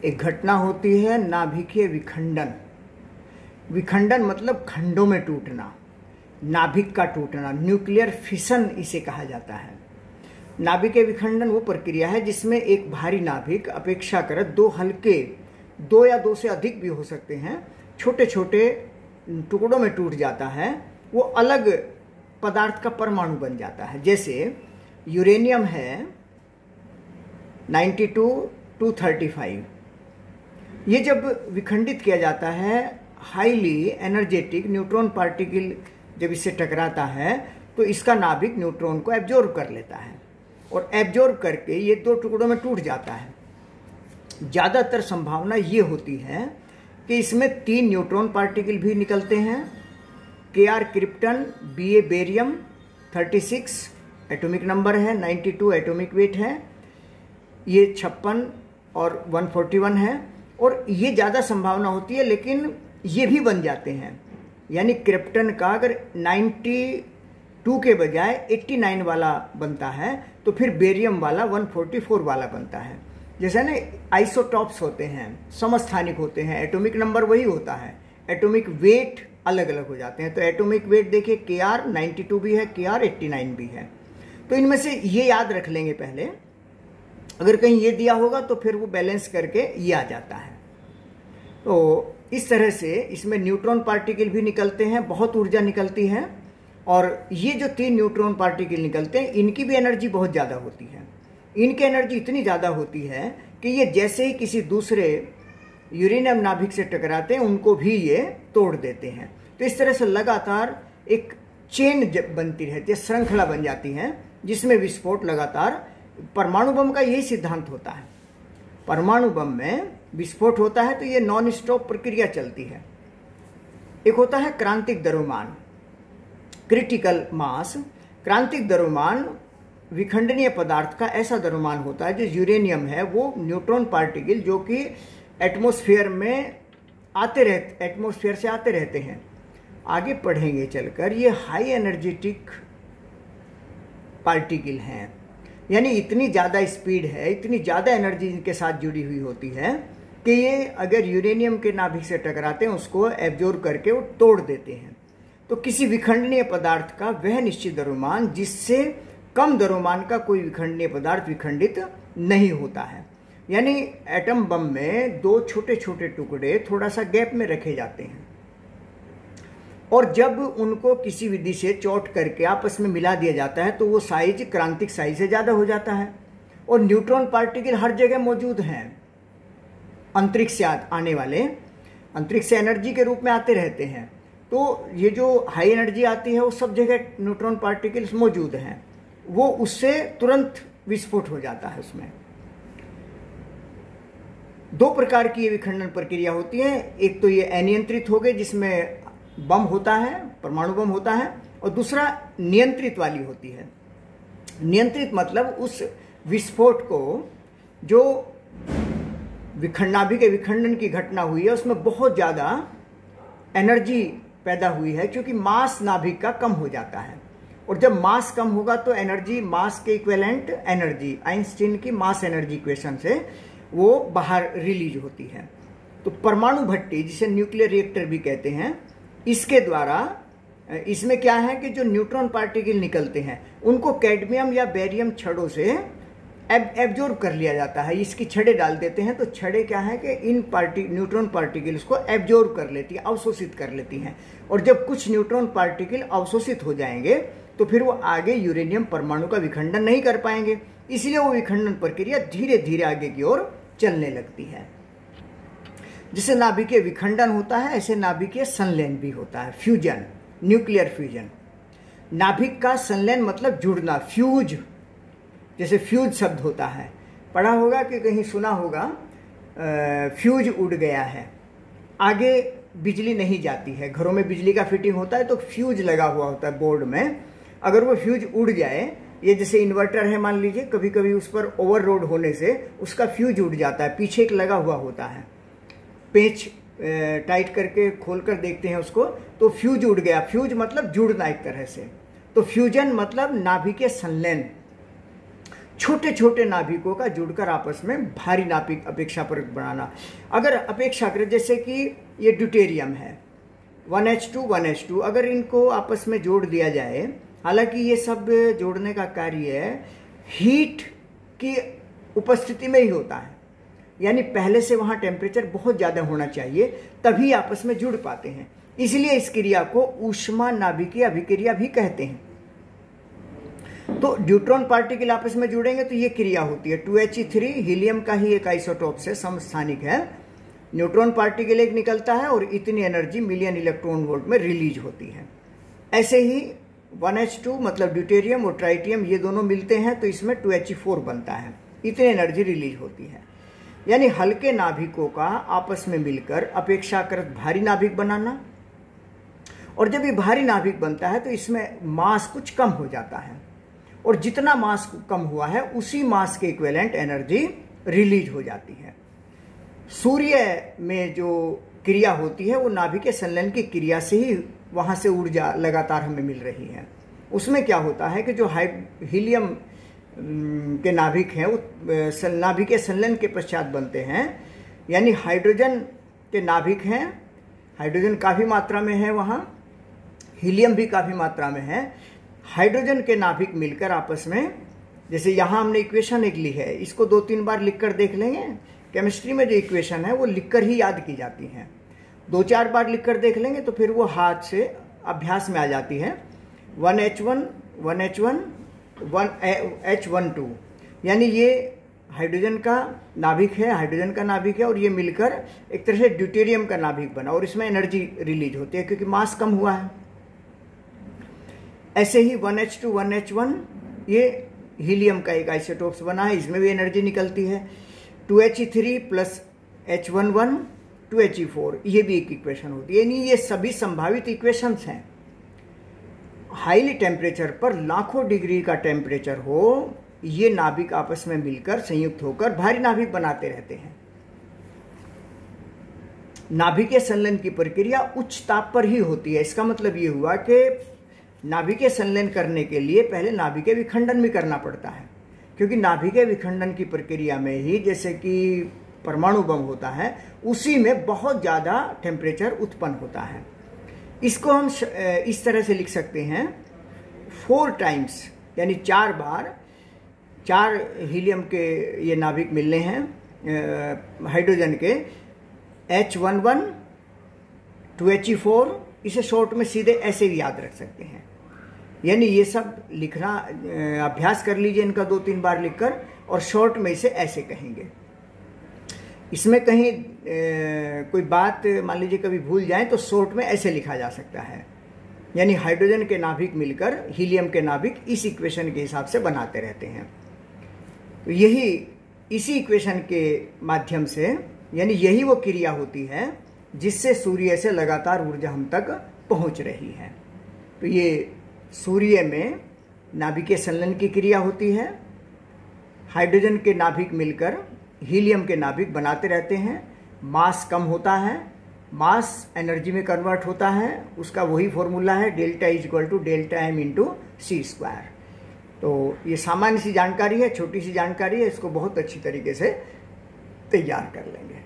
एक घटना होती है नाभिकीय विखंडन। विखंडन मतलब खंडों में टूटना, नाभिक का टूटना, न्यूक्लियर फिशन इसे कहा जाता है। नाभिकीय विखंडन वो प्रक्रिया है जिसमें एक भारी नाभिक अपेक्षाकृत दो हल्के, दो या दो से अधिक भी हो सकते हैं, छोटे छोटे टुकड़ों में टूट जाता है। वो अलग पदार्थ का परमाणु बन जाता है। जैसे यूरेनियम है 92-235, ये जब विखंडित किया जाता है, हाईली एनर्जेटिक न्यूट्रॉन पार्टिकल जब इससे टकराता है तो इसका नाभिक न्यूट्रॉन को एब्जॉर्ब कर लेता है और एब्जॉर्ब करके ये दो टुकड़ों में टूट जाता है। ज़्यादातर संभावना ये होती है कि इसमें 3 न्यूट्रॉन पार्टिकल भी निकलते हैं। Kr krypton, Ba barium 36 atomic number है, 92 एटॉमिक वेट है, ये 56 और 141 है। और ये ज़्यादा संभावना होती है, लेकिन ये भी बन जाते हैं। यानी क्रिप्टन का अगर 92 के बजाय 89 वाला बनता है तो फिर बेरियम वाला 144 वाला बनता है। जैसे ना आइसोटॉप्स होते हैं, समस्थानिक होते हैं, एटॉमिक नंबर वही होता है, एटॉमिक वेट अलग अलग हो जाते हैं। तो एटॉमिक वेट देखिए Kr 92 भी है, Kr 89 भी है। तो इनमें से ये याद रख लेंगे पहले, अगर कहीं ये दिया होगा तो फिर वो बैलेंस करके ये आ जाता है। तो इस तरह से इसमें न्यूट्रॉन पार्टिकल भी निकलते हैं, बहुत ऊर्जा निकलती है। और ये जो 3 न्यूट्रॉन पार्टिकल निकलते हैं, इनकी भी एनर्जी बहुत ज़्यादा होती है। इनकी एनर्जी इतनी ज़्यादा होती है कि ये जैसे ही किसी दूसरे यूरेनियम नाभिक से टकराते हैं उनको भी ये तोड़ देते हैं। तो इस तरह से लगातार एक चेन बनती रहती है, श्रृंखला बन जाती है, जिसमें विस्फोट लगातार। परमाणु बम का यही सिद्धांत होता है। परमाणु बम में विस्फोट होता है तो ये नॉन स्टॉप प्रक्रिया चलती है। एक होता है क्रांतिक द्रव्यमान, क्रिटिकल मास। क्रांतिक द्रव्यमान विखंडनीय पदार्थ का ऐसा द्रव्यमान होता है जो यूरेनियम है, वो न्यूट्रॉन पार्टिकल जो कि एटमॉस्फेयर में आते रहते, एटमॉस्फेयर से आते रहते हैं। आगे पढ़ेंगे चलकर, ये हाई एनर्जेटिक पार्टिकल हैं, यानी इतनी ज़्यादा स्पीड है, इतनी ज़्यादा एनर्जी इनके साथ जुड़ी हुई होती है कि ये अगर यूरेनियम के नाभिक से टकराते हैं उसको एब्जॉर्ब करके वो तोड़ देते हैं। तो किसी विखंडनीय पदार्थ का वह निश्चित द्रव्यमान जिससे कम द्रव्यमान का कोई विखंडनीय पदार्थ विखंडित नहीं होता है। यानी एटम बम में 2 छोटे छोटे टुकड़े थोड़ा सा गैप में रखे जाते हैं और जब उनको किसी विधि से चोट करके आपस में मिला दिया जाता है तो वो साइज क्रांतिक साइज से ज़्यादा हो जाता है। और न्यूट्रॉन पार्टिकल हर जगह मौजूद हैं, अंतरिक्ष से आने वाले, अंतरिक्ष से एनर्जी के रूप में आते रहते हैं। तो ये जो हाई एनर्जी आती है वो सब जगह न्यूट्रॉन पार्टिकल्स मौजूद हैं, वो उससे तुरंत विस्फोट हो जाता है। उसमें 2 प्रकार की ये विखंडन प्रक्रिया होती है। एक तो ये अनियंत्रित हो गई जिसमें बम होता है, परमाणु बम होता है, और दूसरा नियंत्रित वाली होती है। नियंत्रित मतलब उस विस्फोट को जो नाभिक के विखंडन की घटना हुई है उसमें बहुत ज़्यादा एनर्जी पैदा हुई है, क्योंकि मास नाभिक का कम हो जाता है। और जब मास कम होगा तो एनर्जी, मास के इक्विवेलेंट एनर्जी, आइंस्टीन की मास एनर्जी इक्वेशन से वो बाहर रिलीज होती है। तो परमाणु भट्टी, जिसे न्यूक्लियर रिएक्टर भी कहते हैं, इसके द्वारा इसमें क्या है कि जो न्यूट्रॉन पार्टिकल निकलते हैं उनको कैडमियम या बेरियम छड़ों से एब्जॉर्ब कर लिया जाता है। इसकी छड़ें डाल देते हैं तो छड़ें क्या है कि इन न्यूट्रॉन पार्टिकल्स को एब्जॉर्ब कर लेती है, अवशोषित कर लेती हैं। और जब कुछ न्यूट्रॉन पार्टिकल अवशोषित हो जाएंगे तो फिर वो आगे यूरेनियम परमाणु का विखंडन नहीं कर पाएंगे, इसलिए वो विखंडन प्रक्रिया धीरे धीरे आगे की ओर चलने लगती है। जिसे नाभिकीय विखंडन होता है ऐसे नाभिकीय संलयन भी होता है, फ्यूजन, न्यूक्लियर फ्यूजन। नाभिक का संलयन मतलब जुड़ना, फ्यूज, जैसे फ्यूज शब्द होता है, पढ़ा होगा कि कहीं सुना होगा, फ्यूज उड़ गया है। आगे बिजली नहीं जाती है, घरों में बिजली का फिटिंग होता है तो फ्यूज लगा हुआ होता है बोर्ड में। अगर वो फ्यूज उड़ जाए, ये जैसे इन्वर्टर है मान लीजिए, कभी कभी उस पर ओवरलोड होने से उसका फ्यूज उड़ जाता है, पीछे एक लगा हुआ होता है, पेच टाइट करके खोलकर देखते हैं उसको तो फ्यूज उड़ गया। फ्यूज मतलब जुड़ना एक तरह से। तो फ्यूजन मतलब नाभिकीय संलयन। छोटे छोटे नाभिकों का जुड़कर आपस में भारी नाभिक अपेक्षाकृत बनाना। अगर अपेक्षाकृत, जैसे कि ये ड्यूटेरियम है 1H2 1H2, अगर इनको आपस में जोड़ दिया जाए, हालांकि ये सब जोड़ने का कार्य हीट की उपस्थिति में ही होता है, यानी पहले से वहाँ टेम्परेचर बहुत ज़्यादा होना चाहिए तभी आपस में जुड़ पाते हैं। इसलिए इस क्रिया को ऊष्मा नाभिकीय अभिक्रिया भी कहते हैं। तो न्यूट्रॉन पार्टिकल आपस में जुड़ेंगे तो ये क्रिया होती है। 2He3 हीलियम का ही एक आइसोटोप से समस्थानिक है। न्यूट्रॉन पार्टिकल एक निकलता है और इतनी एनर्जी मिलियन इलेक्ट्रॉन वोल्ट में रिलीज होती है। ऐसे ही 1H2 मतलब ड्यूटेरियम और ट्राइटियम, ये दोनों मिलते हैं तो इसमें 2He4 बनता है, इतनी एनर्जी रिलीज होती है। यानी हल्के नाभिकों का आपस में मिलकर अपेक्षाकृत भारी नाभिक बनाना, और जब ये भारी नाभिक बनता है तो इसमें मास कुछ कम हो जाता है, और जितना मास कम हुआ है उसी मास के इक्विवेलेंट एनर्जी रिलीज हो जाती है। सूर्य में जो क्रिया होती है वो नाभिकीय संलयन की क्रिया से ही वहाँ से ऊर्जा लगातार हमें मिल रही है। उसमें क्या होता है कि जो हीलियम के नाभिक हैं वो नाभिकीय संलयन के पश्चात बनते हैं, यानी हाइड्रोजन के नाभिक हैं, हाइड्रोजन काफ़ी मात्रा में है वहाँ, हीलियम भी काफ़ी मात्रा में है। हाइड्रोजन के नाभिक मिलकर आपस में, जैसे यहाँ हमने इक्वेशन एक ली है, इसको 2-3 बार लिखकर देख लेंगे। केमिस्ट्री में जो इक्वेशन है वो लिखकर ही याद की जाती हैं, 2-4 बार लिखकर देख लेंगे तो फिर वो हाथ से अभ्यास में आ जाती है। 1H1 1H1 1H12, यानी ये हाइड्रोजन का नाभिक है, हाइड्रोजन का नाभिक है, और ये मिलकर एक तरह से ड्यूटेरियम का नाभिक बना, और इसमें एनर्जी रिलीज होती है क्योंकि मास कम हुआ है। ऐसे ही 1H2 1H1 ये हीलियम का एक आइसोटोप्स बना है, इसमें भी एनर्जी निकलती है। 2He3 प्लस H11 2He4, ये भी एक इक्वेशन होती है। यानी ये सभी संभावित इक्वेशंस हैं। हाईली टेम्परेचर पर लाखों डिग्री का टेम्परेचर हो, ये नाभिक आपस में मिलकर संयुक्त होकर भारी नाभिक बनाते रहते हैं। नाभिकीय संलयन की प्रक्रिया उच्च ताप पर ही होती है। इसका मतलब ये हुआ कि नाभिकीय संलयन करने के लिए पहले नाभिकीय विखंडन भी करना पड़ता है, क्योंकि नाभिकीय विखंडन की प्रक्रिया में ही, जैसे कि परमाणु बम होता है, उसी में बहुत ज़्यादा टेम्परेचर उत्पन्न होता है। इसको हम इस तरह से लिख सकते हैं 4 टाइम्स, यानी 4 बार 4 हीलियम के ये नाभिक मिलने हैं हाइड्रोजन के, H11 2He4, इसे शॉर्ट में सीधे ऐसे भी याद रख सकते हैं। यानी ये सब लिखना अभ्यास कर लीजिए इनका 2-3 बार लिखकर, और शॉर्ट में इसे ऐसे कहेंगे। इसमें कहीं कोई बात मान लीजिए कभी भूल जाए तो शॉर्ट में ऐसे लिखा जा सकता है, यानी हाइड्रोजन के नाभिक मिलकर हीलियम के नाभिक इस इक्वेशन के हिसाब से बनाते रहते हैं। तो यही इसी इक्वेशन के माध्यम से, यानी यही वो क्रिया होती है जिससे सूर्य से लगातार ऊर्जा हम तक पहुंच रही है। तो ये सूर्य में नाभिकीय संलयन की क्रिया होती है, हाइड्रोजन के नाभिक मिलकर हीलियम के नाभिक बनाते रहते हैं, मास कम होता है, मास एनर्जी में कन्वर्ट होता है, उसका वही फॉर्मूला है डेल्टा ΔM/c²। तो ये सामान्य सी जानकारी है, छोटी सी जानकारी है, इसको बहुत अच्छी तरीके से तैयार कर लेंगे।